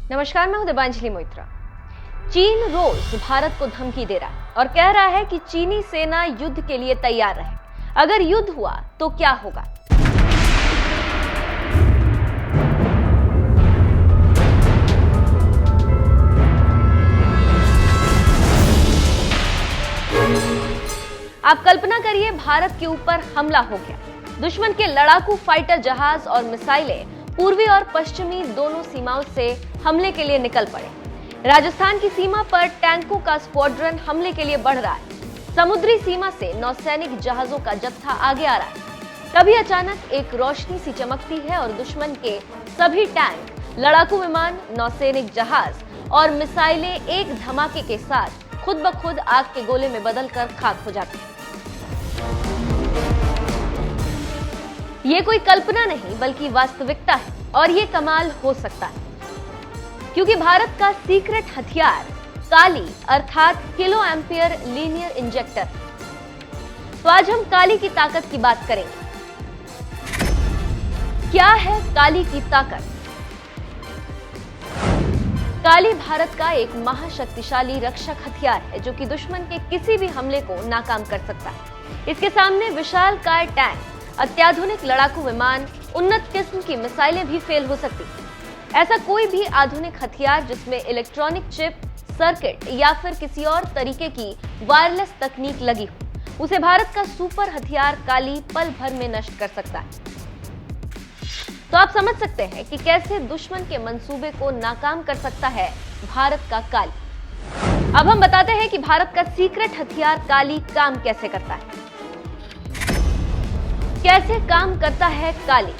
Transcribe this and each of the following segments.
नमस्कार, मैं हूं दिबांजलि मोइत्रा। चीन रोज भारत को धमकी दे रहा है और कह रहा है कि चीनी सेना युद्ध के लिए तैयार रहे। अगर युद्ध हुआ तो क्या होगा? आप कल्पना करिए, भारत के ऊपर हमला हो गया। दुश्मन के लड़ाकू फाइटर जहाज और मिसाइलें पूर्वी और पश्चिमी दोनों सीमाओं से हमले के लिए निकल पड़े। राजस्थान की सीमा पर टैंकों का स्क्वाड्रन हमले के लिए बढ़ रहा है। समुद्री सीमा से नौसैनिक जहाजों का जत्था आगे आ रहा है। तभी अचानक एक रोशनी सी चमकती है और दुश्मन के सभी टैंक, लड़ाकू विमान, नौसैनिक जहाज और मिसाइलें एक धमाके के साथ खुद ब खुद आग के गोले में बदलकर खाक हो जाते हैं। ये कोई कल्पना नहीं बल्कि वास्तविकता है और ये कमाल हो सकता है क्योंकि भारत का सीक्रेट हथियार काली अर्थात किलो एम्पियर लीनियर इंजेक्टर। तो आज हम काली की ताकत की बात करेंगे। क्या है काली की ताकत? काली भारत का एक महाशक्तिशाली रक्षक हथियार है जो कि दुश्मन के किसी भी हमले को नाकाम कर सकता है। इसके सामने विशालकाय टैंक, अत्याधुनिक लड़ाकू विमान, उन्नत किस्म की मिसाइलें भी फेल हो सकती हैं। ऐसा कोई भी आधुनिक हथियार जिसमें इलेक्ट्रॉनिक चिप, सर्किट या फिर किसी और तरीके की वायरलेस तकनीक लगी हो, उसे भारत का सुपर हथियार काली पल भर में नष्ट कर सकता है। तो आप समझ सकते हैं कि कैसे दुश्मन के मंसूबे को नाकाम कर सकता है भारत का काली। अब हम बताते हैं कि भारत का सीक्रेट हथियार काली काम कैसे करता है। कैसे काम करता है काली?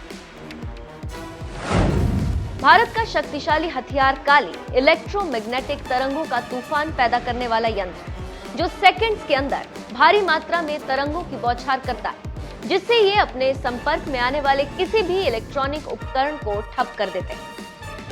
भारत का शक्तिशाली हथियार काली इलेक्ट्रोमैग्नेटिक तरंगों का तूफान पैदा करने वाला यंत्र है जो सेकंड्स के अंदर भारी मात्रा में तरंगों की बौछार करता है, जिससे ये अपने संपर्क में आने वाले किसी भी इलेक्ट्रॉनिक उपकरण को ठप कर देते हैं।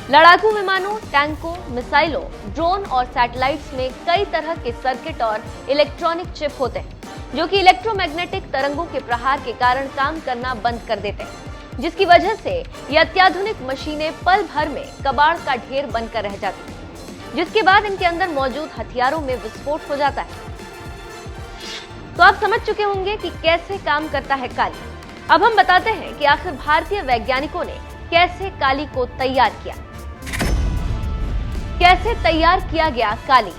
लड़ाकू विमानों, टैंकों, मिसाइलों, ड्रोन और सैटेलाइट्स में कई तरह के सर्किट और इलेक्ट्रॉनिक चिप होते हैं जो कि इलेक्ट्रोमैग्नेटिक तरंगों के प्रहार के कारण काम करना बंद कर देते हैं, जिसकी वजह से ये अत्याधुनिक मशीनें पल भर में कबाड़ का ढेर बनकर रह जाती हैं, जिसके बाद इनके अंदर मौजूद हथियारों में विस्फोट हो जाता है। तो आप समझ चुके होंगे कि कैसे काम करता है काली। अब हम बताते हैं कि आखिर भारतीय वैज्ञानिकों ने कैसे काली को तैयार किया। कैसे तैयार किया गया काली?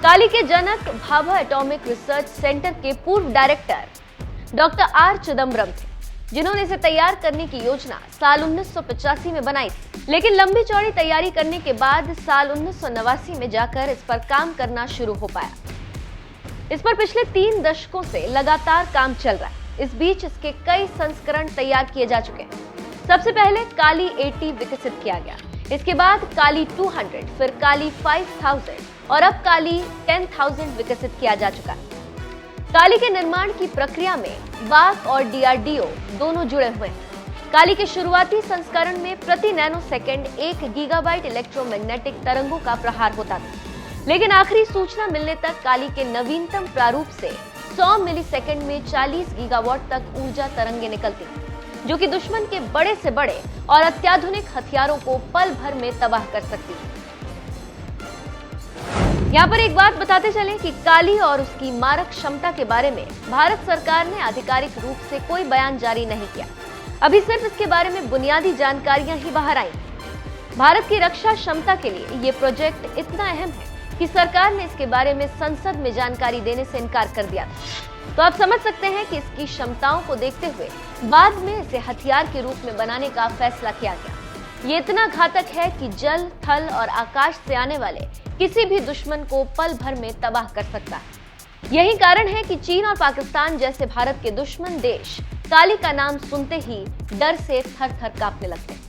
काली के जनक भाभा एटॉमिक रिसर्च सेंटर के पूर्व डायरेक्टर डॉक्टर आर चिदम्बरम थे, जिन्होंने इसे तैयार करने की योजना साल 1985 में बनाई थी। लेकिन लंबी चौड़ी तैयारी करने के बाद साल 1989 में जाकर इस पर काम करना शुरू हो पाया। इस पर पिछले 3 दशकों से लगातार काम चल रहा है। इस बीच इसके कई संस्करण तैयार किए जा चुके हैं। सबसे पहले काली 80 विकसित किया गया, इसके बाद काली 200, फिर काली 5000 और अब काली 10,000 विकसित किया जा चुका है। काली के निर्माण की प्रक्रिया में बाक और डीआरडीओ दोनों जुड़े हुए हैं। काली के शुरुआती संस्करण में प्रति नैनो सेकेंड 1 गीगाबाइट इलेक्ट्रोमैग्नेटिक तरंगों का प्रहार होता था, लेकिन आखिरी सूचना मिलने तक काली के नवीनतम प्रारूप से 100 मिलीसेकेंड में 40 गीगावाट तक ऊर्जा तरंगें निकलती हैं, जो कि दुश्मन के बड़े से बड़े और अत्याधुनिक हथियारों को पल भर में तबाह कर सकती है। यहाँ पर एक बात बताते चलें कि काली और उसकी मारक क्षमता के बारे में भारत सरकार ने आधिकारिक रूप से कोई बयान जारी नहीं किया। अभी सिर्फ इसके बारे में बुनियादी जानकारियां ही बाहर आई। भारत की रक्षा क्षमता के लिए ये प्रोजेक्ट इतना अहम है कि सरकार ने इसके बारे में संसद में जानकारी देने से इनकार कर दिया था। तो आप समझ सकते हैं कि इसकी क्षमताओं को देखते हुए बाद में इसे हथियार के रूप में बनाने का फैसला किया गया। ये इतना घातक है कि जल, थल और आकाश से आने वाले किसी भी दुश्मन को पल भर में तबाह कर सकता है। यही कारण है कि चीन और पाकिस्तान जैसे भारत के दुश्मन देश काली का नाम सुनते ही डर से थर थर कांपने लगते हैं।